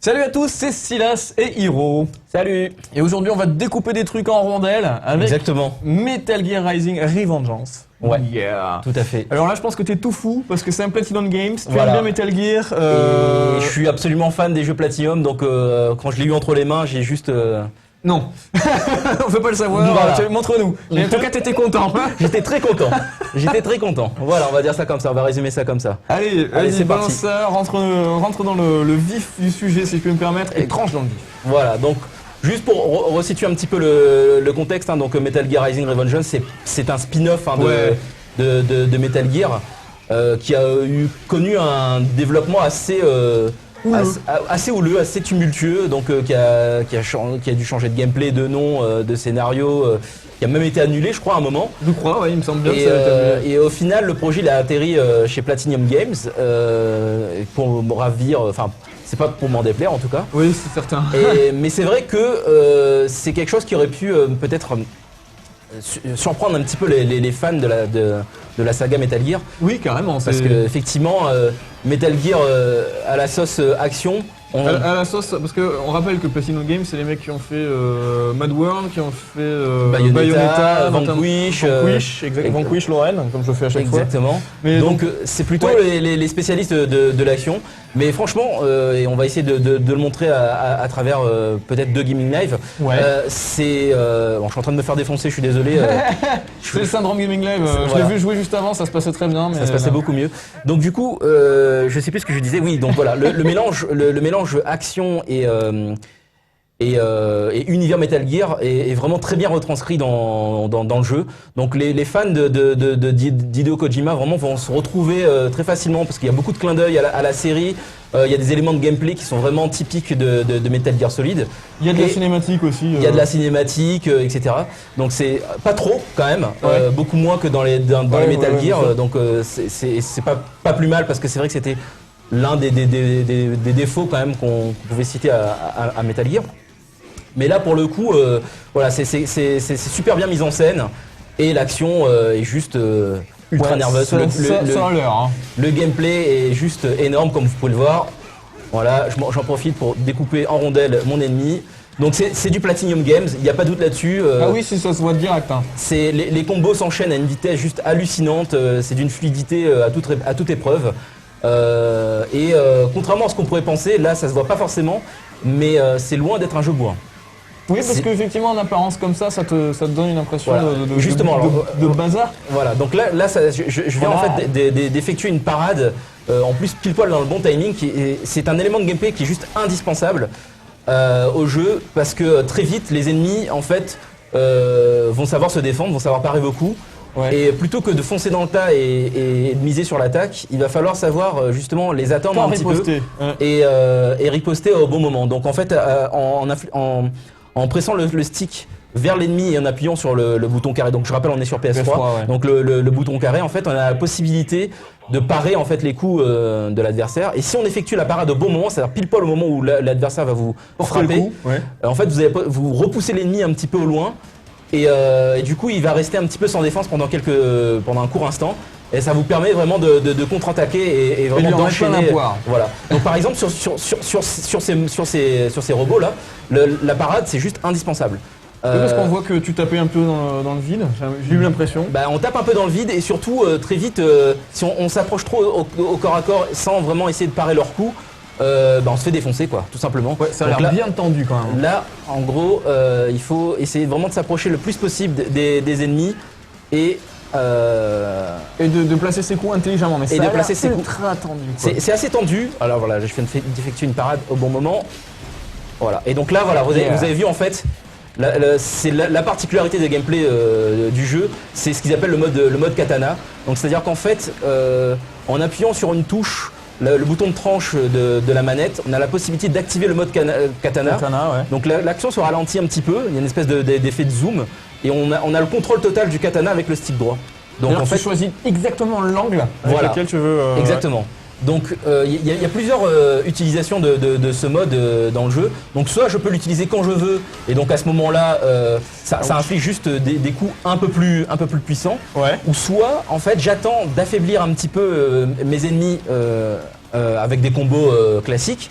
Salut à tous, c'est Silas et Hiro. Salut. Et aujourd'hui, on va découper des trucs en rondelles avec Exactement. Metal Gear Rising Revengeance. Ouais. Yeah. Tout à fait. Alors là, je pense que t'es tout fou parce que c'est un Platinum Games. Tu Voilà. aimes bien Metal Gear. Et je suis absolument fan des jeux Platinum, donc quand je l'ai eu entre les mains, j'ai juste... Non, on veut pas le savoir. Voilà. Montre-nous. Mais en tout cas, t'étais content. J'étais très content. J'étais très content. Voilà, on va dire ça comme ça, on va résumer ça comme ça. Allez, c'est balance parti. ça, rentre dans le vif du sujet, si je peux me permettre, et tranche dans le vif. Voilà, donc juste pour resituer un petit peu le contexte, hein, donc Metal Gear Rising Revengeance, c'est un spin-off hein, Ouais. de Metal Gear qui a connu un développement assez houleux, assez tumultueux, donc qui a dû changer de gameplay, de nom, de scénario, qui a même été annulé, je crois, à un moment. Je crois, ouais, il me semble bien que Et, ça a été annulé. et au final, le projet il a atterri chez Platinum Games pour me ravir, enfin, c'est pas pour m'en déplaire en tout cas. Oui, c'est certain. Mais c'est vrai que c'est quelque chose qui aurait pu peut-être surprendre un petit peu les fans de la saga Metal Gear. Oui, carrément. Parce que effectivement, Metal Gear à la sauce action, À la sauce, parce qu'on rappelle que Platinum Games, c'est les mecs qui ont fait Mad World, qui ont fait Bayonetta, Vanquish, Vanquish Lorraine, comme je le fais à chaque exactement. fois. Mais donc c'est plutôt les spécialistes de l'action. Mais franchement, et on va essayer de le montrer à travers peut-être deux Gaming Live. Ouais. Bon, je suis en train de me faire défoncer, je suis désolé. C'est le syndrome Gaming Live. Je l'ai vu jouer juste avant, ça se passait très bien. Mais ça se passait beaucoup mieux. Donc du coup, je sais plus ce que je disais. Oui, donc voilà, le mélange action et univers Metal Gear est vraiment très bien retranscrit dans le jeu. Donc les fans d'Hideo Kojima vraiment vont se retrouver très facilement parce qu'il y a beaucoup de clins d'œil à la série. Il y a des éléments de gameplay qui sont vraiment typiques de Metal Gear Solid. Il y a de la cinématique aussi. Il y a de la cinématique, etc. Donc c'est pas trop quand même, beaucoup moins que dans les Metal Gear. Donc c'est pas plus mal parce que c'est vrai que c'était l'un des défauts quand même qu'on pouvait citer à Metal Gear. Mais là pour le coup, voilà, c'est super bien mis en scène et l'action est juste ultra nerveuse. Le gameplay est juste énorme comme vous pouvez le voir. Voilà, j'en profite pour découper en rondelles mon ennemi. Donc c'est du Platinum Games, il n'y a pas de doute là-dessus. Ah oui, ça se voit direct. Hein. Les combos s'enchaînent à une vitesse juste hallucinante, c'est d'une fluidité à toute épreuve. Contrairement à ce qu'on pourrait penser, là ça se voit pas forcément, mais c'est loin d'être un jeu bourrin. Oui, parce qu'effectivement, en apparence comme ça te donne une impression de bazar. Voilà, donc là je viens en fait d'effectuer une parade, en plus pile poil dans le bon timing. C'est un élément de gameplay qui est juste indispensable au jeu, parce que très vite les ennemis en fait vont savoir se défendre, vont savoir parer vos coups. Ouais. Et plutôt que de foncer dans le tas et de miser sur l'attaque, il va falloir savoir justement les attendre un petit peu et riposter au bon moment. Donc en fait, en pressant le stick vers l'ennemi et en appuyant sur le bouton carré, donc je rappelle on est sur PS3, donc le bouton carré, en fait on a la possibilité de parer en fait les coups de l'adversaire. Et si on effectue la parade au bon moment, c'est-à-dire pile poil au moment où l'adversaire va vous frapper, en fait vous repoussez l'ennemi un petit peu au loin. Et du coup il va rester un petit peu sans défense pendant un court instant, et ça vous permet vraiment de contre-attaquer et vraiment d'enchaîner. Voilà. Donc par exemple sur ces robots là, la parade c'est juste indispensable. Parce qu'on voit que tu tapais un peu dans le vide, j'ai eu l'impression. Bah, on tape un peu dans le vide et surtout très vite, si on s'approche trop au corps à corps sans vraiment essayer de parer leurs coups, on se fait défoncer quoi, tout simplement. Ouais, ça a l'air bien tendu quand même. Là, en gros, il faut essayer vraiment de s'approcher le plus possible des ennemis et de placer ses coups intelligemment. Mais et de placer ses coups ultra tendu. C'est assez tendu. Alors voilà, je viens d'effectuer une parade au bon moment. Voilà. Et donc là, voilà, vous avez vu en fait. C'est la particularité des gameplays du jeu, c'est ce qu'ils appellent le mode katana. Donc c'est-à-dire qu'en fait, en appuyant sur une touche, le bouton de tranche de la manette, on a la possibilité d'activer le mode katana. Donc l'action se ralentit un petit peu, il y a une espèce d'effet de zoom, et on a le contrôle total du katana avec le stick droit. Donc en fait, tu choisis exactement l'angle avec lequel tu veux. Exactement. Donc il y a plusieurs utilisations de ce mode dans le jeu. Donc soit je peux l'utiliser quand je veux, et donc à ce moment-là ça inflige juste des coups un peu plus puissants. Ou soit en fait j'attends d'affaiblir un petit peu mes ennemis avec des combos classiques.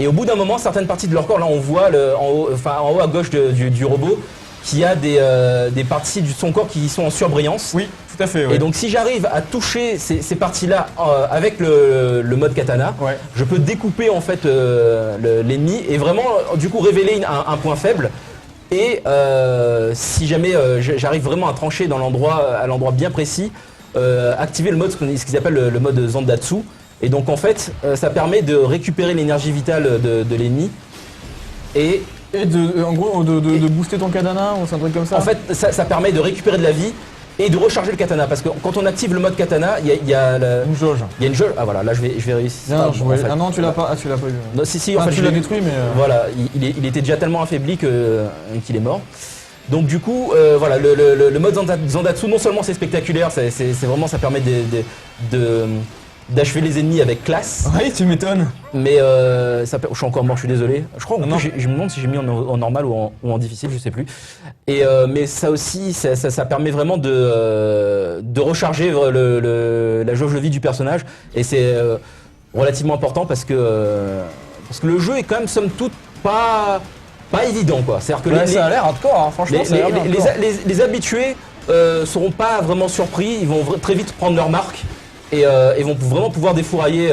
Et au bout d'un moment, certaines parties de leur corps, là on voit en haut à gauche du robot, qu'il y a des parties de son corps qui sont en surbrillance. Oui, tout à fait. Ouais. Et donc si j'arrive à toucher ces parties-là avec le mode katana, je peux découper en fait l'ennemi et vraiment du coup révéler un point faible. Et si jamais j'arrive vraiment à trancher à l'endroit bien précis, activer le mode, ce qu'ils appellent le mode Zandatsu. Et donc en fait, ça permet de récupérer l'énergie vitale de l'ennemi et en gros de booster ton katana ou c'est un truc comme ça. En fait, ça permet de récupérer de la vie et de recharger le katana parce que quand on active le mode katana, il y a une jauge. Il y a une jauge. Ah voilà, là je vais réussir. Non, ah non, tu l'as pas. Ah, tu l'as pas eu. Non, si, en fait, tu l'as détruit, mais voilà, il était déjà tellement affaibli qu'il est mort. Donc du coup, voilà, le mode Zandatsu, non seulement c'est spectaculaire, c'est vraiment ça permet d'achever les ennemis avec classe. Oui, tu m'étonnes. Mais je suis encore mort, je suis désolé. Je crois je me demande si j'ai mis en normal ou en difficile, je sais plus. Et mais ça aussi, ça permet vraiment de recharger la jauge de vie du personnage. Et c'est relativement important parce que le jeu est quand même somme toute pas évident quoi. C'est-à-dire que ça a l'air hardcore, hein, franchement. Les habitués seront pas vraiment surpris. Ils vont très vite prendre leur marque. Et vont vraiment pouvoir défourailler,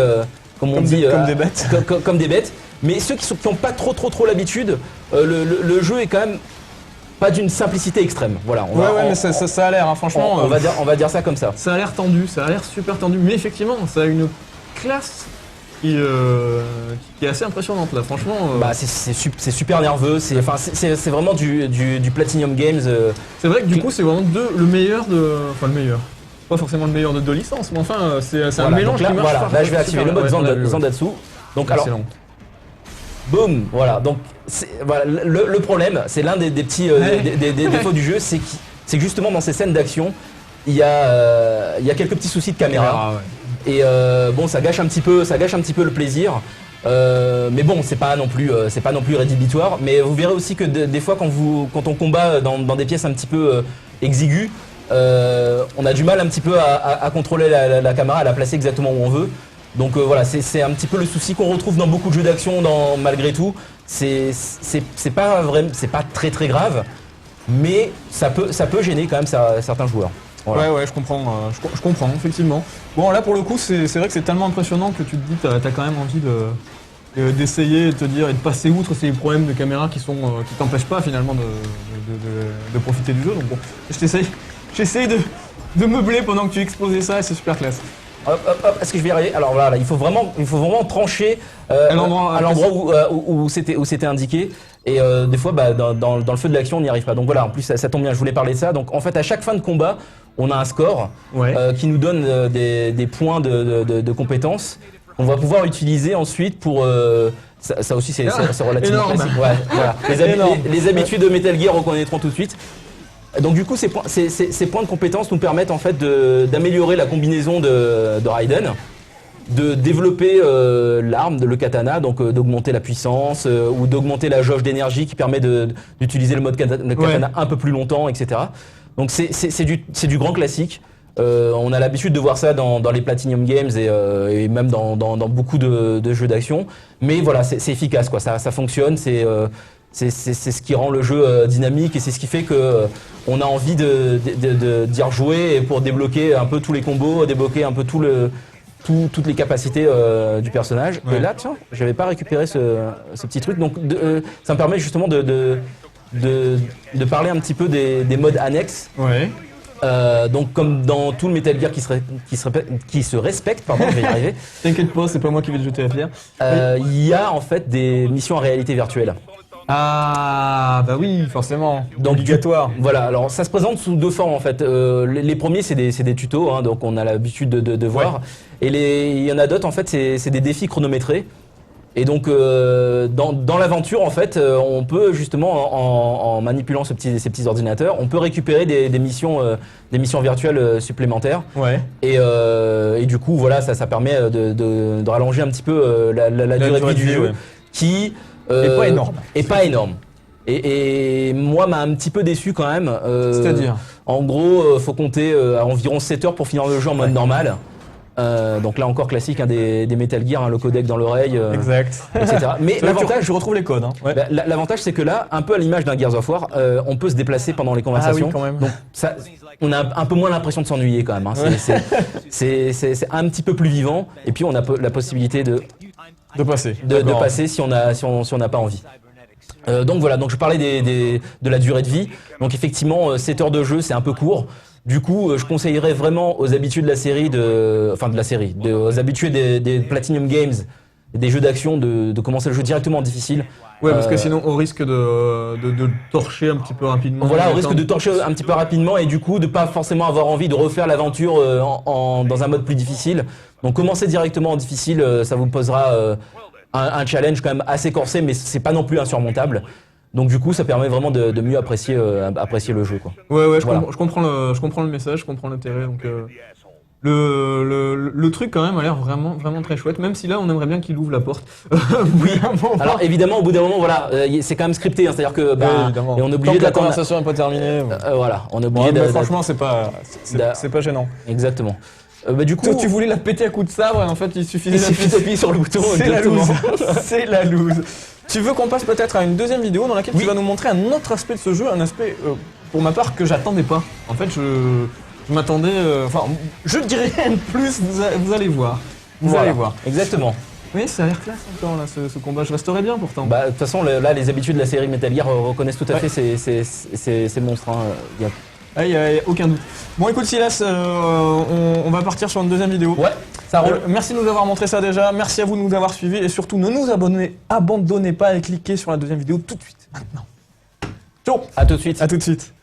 comme des bêtes. Comme des bêtes. Mais ceux qui n'ont pas trop l'habitude, le jeu est quand même pas d'une simplicité extrême. Voilà. Mais ça a l'air, hein, franchement. On va dire ça comme ça. Ça a l'air tendu, ça a l'air super tendu. Mais effectivement, ça a une classe qui est assez impressionnante là, franchement. C'est super nerveux. C'est vraiment du Platinum Games. C'est vrai que du coup, c'est vraiment le meilleur le meilleur. Pas forcément le meilleur de deux licences, mais enfin, c'est un mélange qui marche. Là, je vais activer le mode Zandatsu. Donc, alors, boum, voilà. Donc, voilà, le problème, c'est l'un des petits des défauts du jeu, c'est que justement dans ces scènes d'action, il y a quelques petits soucis de caméra. Et bon, ça gâche un petit peu le plaisir. Mais bon, c'est pas non plus rédhibitoire. Mais vous verrez aussi que des fois, quand on combat dans des pièces un petit peu exiguës, on a du mal un petit peu à contrôler la caméra, à la placer exactement où on veut. Donc voilà, c'est un petit peu le souci qu'on retrouve dans beaucoup de jeux d'action malgré tout. C'est pas très grave, mais ça peut gêner quand même certains joueurs. Voilà. Ouais, je comprends, effectivement. Bon, là pour le coup, c'est vrai que c'est tellement impressionnant que tu te dis, t'as quand même envie d'essayer, de te dire et de passer outre ces problèmes de caméra qui t'empêchent pas finalement de profiter du jeu. Donc bon, j'essaye de meubler pendant que tu exposais ça et c'est super classe. Est-ce que je vais y arriver? Alors voilà, il faut vraiment trancher à l'endroit où c'était indiqué. Et des fois, dans le feu de l'action, on n'y arrive pas. Donc voilà, en plus ça tombe bien, je voulais parler de ça. Donc en fait, à chaque fin de combat, on a un score qui nous donne des points de compétences qu'on va pouvoir utiliser ensuite pour... ça aussi, c'est relativement classique. Ouais, voilà. Les habitués de Metal Gear reconnaîtront tout de suite. Donc du coup, ces points de compétences nous permettent en fait d'améliorer la combinaison de Raiden, de développer l'arme, le katana, donc d'augmenter la puissance ou d'augmenter la jauge d'énergie qui permet d'utiliser le mode katana un peu plus longtemps, etc. Donc c'est du grand classique. On a l'habitude de voir ça dans les Platinum Games et même dans beaucoup de jeux d'action. Mais voilà, c'est efficace, quoi. Ça fonctionne, c'est ce qui rend le jeu dynamique et c'est ce qui fait qu'on a envie d'y rejouer pour débloquer un peu tous les combos, débloquer un peu toutes les capacités du personnage. Et là, tiens, j'avais pas récupéré ce petit truc. Donc ça me permet justement de parler un petit peu des modes annexes. Ouais. Donc comme dans tout le Metal Gear qui se respecte, pardon, je vais y arriver. T'inquiète pas, c'est pas moi qui vais te jeter la pierre. Il y a en fait des missions en réalité virtuelle. Ah bah oui, forcément. Donc, obligatoire. Voilà, alors ça se présente sous deux formes en fait. Les premiers c'est des tutos, hein, donc on a l'habitude de voir. Et il y en a d'autres en fait, c'est des défis chronométrés. Et donc dans l'aventure en fait, on peut justement en manipulant ces petits ordinateurs, on peut récupérer des missions virtuelles supplémentaires. Ouais. Et du coup voilà, ça permet de rallonger un petit peu la durée de vie du jeu, qui est pas énorme. Et moi m'a un petit peu déçu quand même. C'est-à-dire en gros, faut compter à environ 7 heures pour finir le jeu en mode normal. Donc là encore classique, des Metal Gear, le codec dans l'oreille, Exact. etc. Mais l'avantage, je retrouve les codes. Hein. Ouais. l'avantage, c'est que là, un peu à l'image d'un Gears of War, on peut se déplacer pendant les conversations. Ah oui, quand même. Donc ça, on a un peu moins l'impression de s'ennuyer quand même. Hein. C'est un petit peu plus vivant. Et puis on a la possibilité de passer si on n'a pas envie. Donc voilà, donc je parlais de la durée de vie. Donc effectivement, 7 heures de jeu, c'est un peu court. Du coup, je conseillerais vraiment aux habitués de la série, aux habitués des Platinum Games, des jeux d'action, de commencer le jeu directement en difficile. Ouais, parce que sinon, au risque de torcher un petit peu rapidement. Voilà, au risque de torcher un petit peu rapidement et du coup, de pas forcément avoir envie de refaire l'aventure dans un mode plus difficile. Donc, commencez directement en difficile, ça vous posera un challenge quand même assez corsé, mais c'est pas non plus insurmontable. Donc du coup, ça permet vraiment de mieux apprécier le jeu, quoi. Ouais, je comprends le message, je comprends l'intérêt. Donc le truc quand même a l'air vraiment très chouette, même si là on aimerait bien qu'il ouvre la porte. Oui. Alors évidemment, au bout d'un moment, voilà, c'est quand même scripté, hein, c'est-à-dire que et on est obligé de la conversation n'est pas terminée. Voilà, on est obligé. Mais franchement, c'est pas gênant. Exactement. Du coup, toi, tu voulais la péter à coups de sabre, et en fait, il suffisait d'appuyer sur le bouton. C'est la loose. Tu veux qu'on passe peut-être à une deuxième vidéo dans laquelle tu vas nous montrer un autre aspect de ce jeu, un aspect, pour ma part, que j'attendais pas. En fait, je m'attendais... je dirais rien de plus, vous allez voir. Vous allez voir. Exactement. Oui, ça a l'air classe encore, là, ce combat. Je resterai bien, pourtant. De toute façon, là, les habitués de la série Metal Gear reconnaissent tout à fait ces monstres. Hein. Il n'y a aucun doute. Bon, écoute, Silas, on va partir sur une deuxième vidéo. Ouais, ça roule. Merci de nous avoir montré ça déjà. Merci à vous de nous avoir suivis. Et surtout, ne nous abandonnez pas et cliquez sur la deuxième vidéo tout de suite, maintenant. Ciao. À tout de suite. À tout de suite.